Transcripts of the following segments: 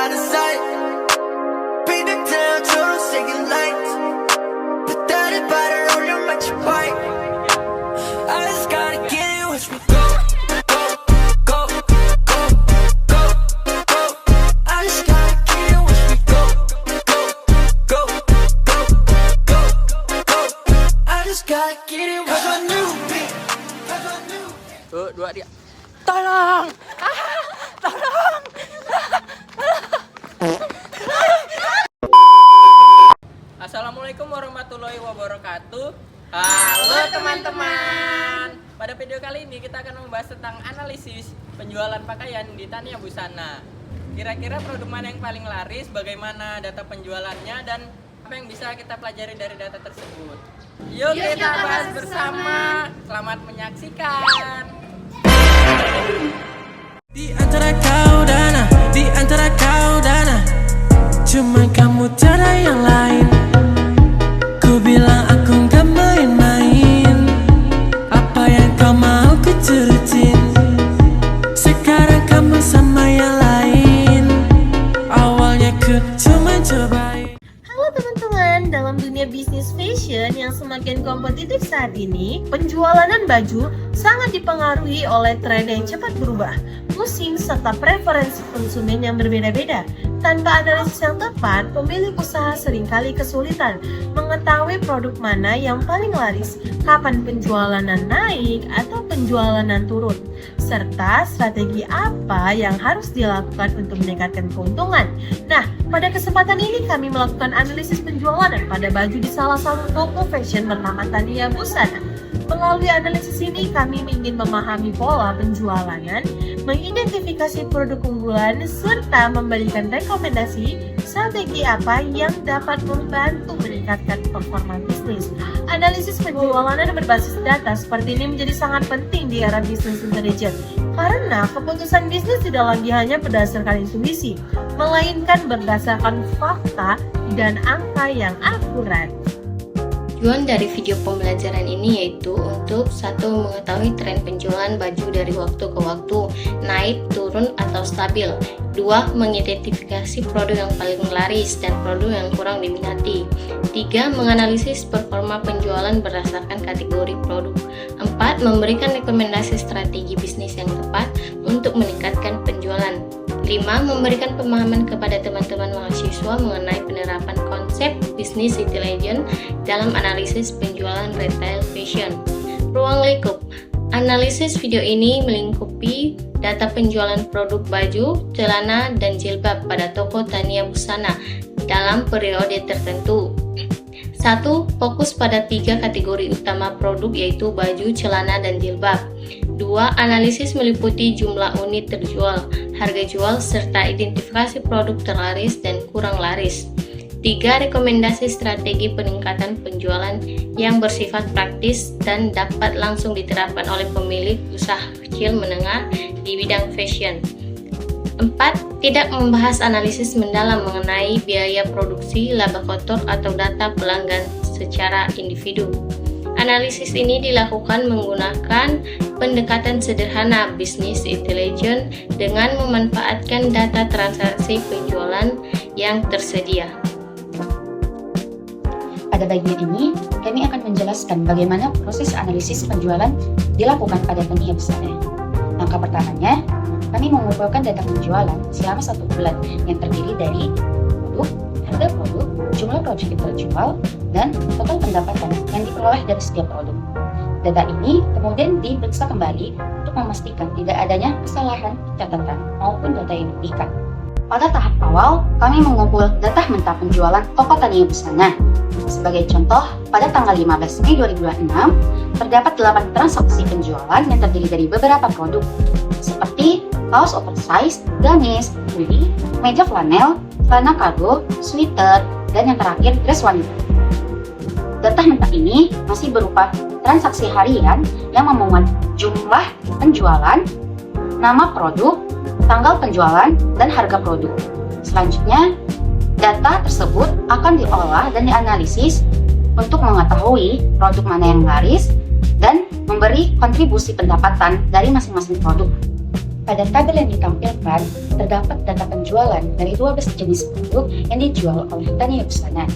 out of sight. Beat the town, turn shaking lights. But that about it, roll your much white. I just gotta get it, watch me go, go, go, go, go, go. I just gotta get it, watch me go, go, go, go, go, go. I just gotta get it, cause I knew me. Dua dia. Tolong! Tolong! Assalamualaikum warahmatullahi wabarakatuh. Halo teman-teman. Pada video kali ini kita akan membahas tentang analisis penjualan pakaian di Tania Busana. Kira-kira produk mana yang paling laris, bagaimana data penjualannya, dan apa yang bisa kita pelajari dari data tersebut. Yuk kita bahas bersama. Selamat menyaksikan. Di antara kau dan cuman kamu tiada yang lain. Ku bilang aku gak main-main. Apa yang kau mau ku turutin. Sekarang kamu sama yang lain. Awalnya ku cuma cobain. Halo teman-teman, dalam dunia bisnis fashion yang semakin kompetitif saat ini, penjualan baju sangat dipengaruhi oleh tren yang cepat berubah, musim, serta preferensi konsumen yang berbeda-beda. Tanpa analisis yang tepat, pemilik usaha seringkali kesulitan mengetahui produk mana yang paling laris, kapan penjualanan naik atau penjualanan turun, serta strategi apa yang harus dilakukan untuk meningkatkan keuntungan. Nah, pada kesempatan ini kami melakukan analisis penjualan pada baju di salah satu toko fashion bernama Tania Busana. Melalui analisis ini, kami ingin memahami pola penjualanan, mengidentifikasi produk unggulan, serta memberikan rekomendasi strategi apa yang dapat membantu meningkatkan performa bisnis. Analisis penjualan berbasis data seperti ini menjadi sangat penting di era bisnis intelijen, karena keputusan bisnis tidak lagi hanya berdasarkan intuisi, melainkan berdasarkan fakta dan angka yang akurat. Tujuan dari video pembelajaran ini yaitu untuk 1. Mengetahui tren penjualan baju dari waktu ke waktu, naik, turun, atau stabil. 2. Mengidentifikasi produk yang paling laris dan produk yang kurang diminati. 3. Menganalisis performa penjualan berdasarkan kategori produk. 4. Memberikan rekomendasi strategi bisnis yang tepat untuk meningkatkan penjualan. 5. Memberikan pemahaman kepada teman-teman mahasiswa mengenai penerapan konsep bisnis intelligence dalam analisis penjualan retail fashion. Ruang lingkup. Analisis video ini melingkupi data penjualan produk baju, celana, dan jilbab pada toko Tania Busana dalam periode tertentu. 1. Fokus pada 3 kategori utama produk yaitu baju, celana, dan jilbab. 2. Analisis meliputi jumlah unit terjual, harga jual, serta identifikasi produk terlaris dan kurang laris. 3. Rekomendasi strategi peningkatan penjualan yang bersifat praktis dan dapat langsung diterapkan oleh pemilik usaha kecil menengah di bidang fashion. 4. Tidak membahas analisis mendalam mengenai biaya produksi, laba kotor, atau data pelanggan secara individu. Analisis ini dilakukan menggunakan pendekatan sederhana bisnis intelligence dengan memanfaatkan data transaksi penjualan yang tersedia. Pada bagian ini, kami akan menjelaskan bagaimana proses analisis penjualan dilakukan pada Tania Busana. Langkah pertamanya, kami mengumpulkan data penjualan selama 1 bulan yang terdiri dari produk, harga produk, jumlah produk yang terjual, dan total pendapatan yang diperoleh dari setiap produk. Data ini kemudian diperiksa kembali untuk memastikan tidak adanya kesalahan catatan maupun data yang diberikan. Pada tahap awal, kami mengumpul data mentah penjualan toko Tania Busana. Sebagai contoh, pada tanggal 15 Mei 2026, terdapat 8 transaksi penjualan yang terdiri dari beberapa produk, seperti kaos oversize, gamis, hoodie, meja flanel, celana kargo, sweater, dan yang terakhir dress wanita. Data mentah ini masih berupa transaksi harian yang memuat jumlah penjualan, nama produk, tanggal penjualan, dan harga produk. Selanjutnya, data tersebut akan diolah dan dianalisis untuk mengetahui produk mana yang laris dan memberi kontribusi pendapatan dari masing-masing produk. Pada tabel yang ditampilkan, terdapat data penjualan dari 12 jenis produk yang dijual oleh Tania Busana.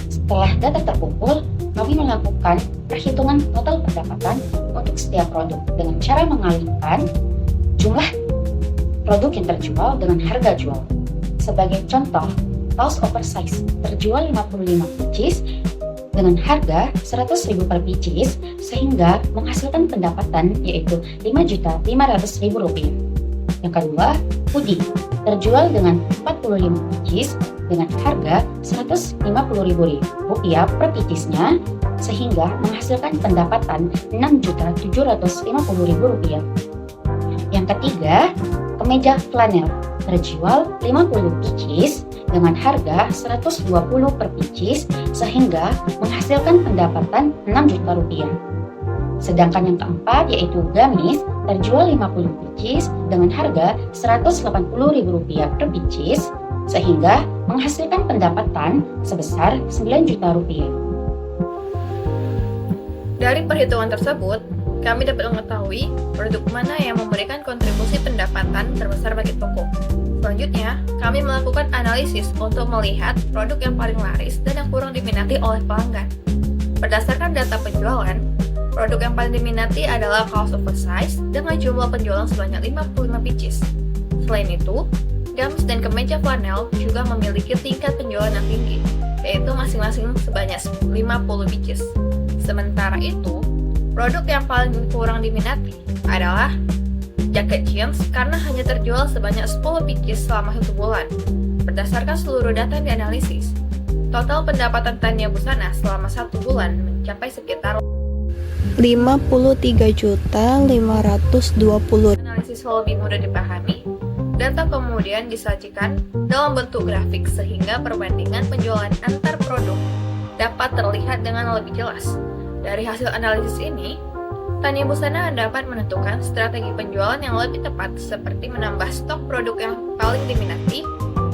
Setelah data terkumpul, kami melakukan perhitungan total pendapatan untuk setiap produk dengan cara mengalihkan jumlah produk yang terjual dengan harga jual. Sebagai contoh, kaos oversize terjual 55 pieces dengan harga 100.000 per pieces sehingga menghasilkan pendapatan yaitu Rp5.500.000. Yang kedua, hoodie terjual dengan 45 pieces dengan harga Rp150.000 per piecesnya sehingga menghasilkan pendapatan Rp6.750.000. Yang ketiga, kemeja flanel terjual 50 pieces dengan harga 120 per pieces sehingga menghasilkan pendapatan Rp6 juta. Sedangkan yang keempat yaitu gamis terjual 50 pieces dengan harga Rp180.000 per pieces sehingga menghasilkan pendapatan sebesar Rp9 juta. Dari perhitungan tersebut, kami dapat mengetahui produk mana yang memberikan kontribusi pendapatan terbesar bagi toko. Selanjutnya, kami melakukan analisis untuk melihat produk yang paling laris dan yang kurang diminati oleh pelanggan. Berdasarkan data penjualan, produk yang paling diminati adalah kaos oversize dengan jumlah penjualan sebanyak 55 pieces. Selain itu, gamis dan kemeja flanel juga memiliki tingkat penjualan yang tinggi, yaitu masing-masing sebanyak 50 pieces. Sementara itu, produk yang paling kurang diminati adalah jaket jeans karena hanya terjual sebanyak 10 pieces selama 1 bulan. Berdasarkan seluruh data yang dianalisis, total pendapatan Tania Busana selama 1 bulan mencapai sekitar Rp53.520.000. Analisis lebih mudah dipahami. Data kemudian disajikan dalam bentuk grafik sehingga perbandingan penjualan antar produk dapat terlihat dengan lebih jelas. Dari hasil analisis ini, Tania Busana dapat menentukan strategi penjualan yang lebih tepat seperti menambah stok produk yang paling diminati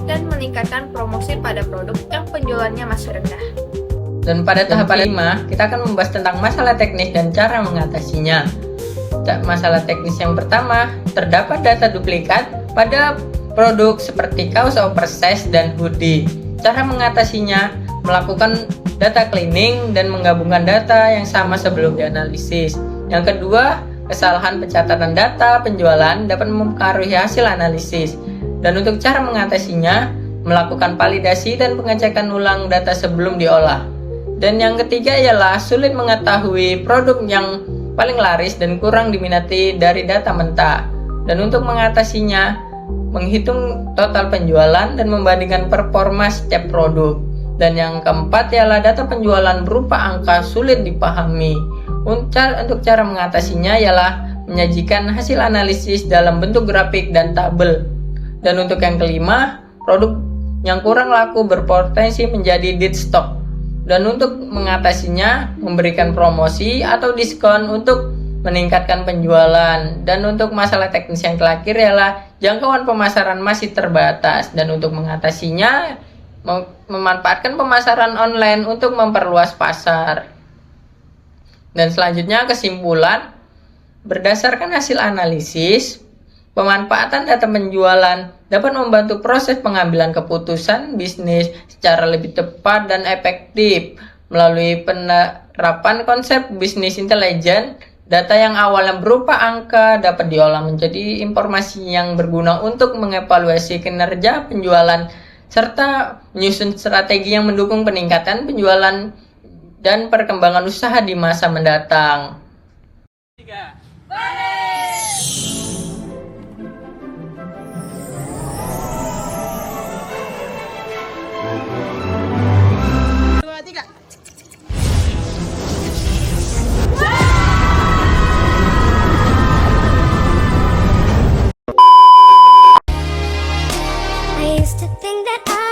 dan meningkatkan promosi pada produk yang penjualannya masih rendah. Dan pada tahap 5, kita akan membahas tentang masalah teknis dan cara mengatasinya. Masalah teknis yang pertama, terdapat data duplikat pada produk seperti kaos oversize dan hoodie. Cara mengatasinya, melakukan data cleaning dan menggabungkan data yang sama sebelum dianalisis. Yang kedua, kesalahan pencatatan data penjualan dapat mempengaruhi hasil analisis. Dan untuk cara mengatasinya, melakukan validasi dan pengecekan ulang data sebelum diolah. Dan yang ketiga ialah sulit mengetahui produk yang paling laris dan kurang diminati dari data mentah. Dan untuk mengatasinya, menghitung total penjualan dan membandingkan performa setiap produk. Dan yang keempat ialah data penjualan berupa angka sulit dipahami. Untuk cara mengatasinya ialah menyajikan hasil analisis dalam bentuk grafik dan tabel. Dan untuk yang kelima, produk yang kurang laku berpotensi menjadi dead stock. Dan untuk mengatasinya, memberikan promosi atau diskon untuk meningkatkan penjualan. Dan untuk masalah teknis yang terakhir ialah jangkauan pemasaran masih terbatas. Dan untuk mengatasinya, memanfaatkan pemasaran online untuk memperluas pasar. Dan selanjutnya kesimpulan, berdasarkan hasil analisis, pemanfaatan data penjualan dapat membantu proses pengambilan keputusan bisnis secara lebih tepat dan efektif. Melalui penerapan konsep bisnis intelijen, data yang awalnya berupa angka dapat diolah menjadi informasi yang berguna untuk mengevaluasi kinerja penjualan serta menyusun strategi yang mendukung peningkatan penjualan dan perkembangan usaha di masa mendatang. 3. I used to think that I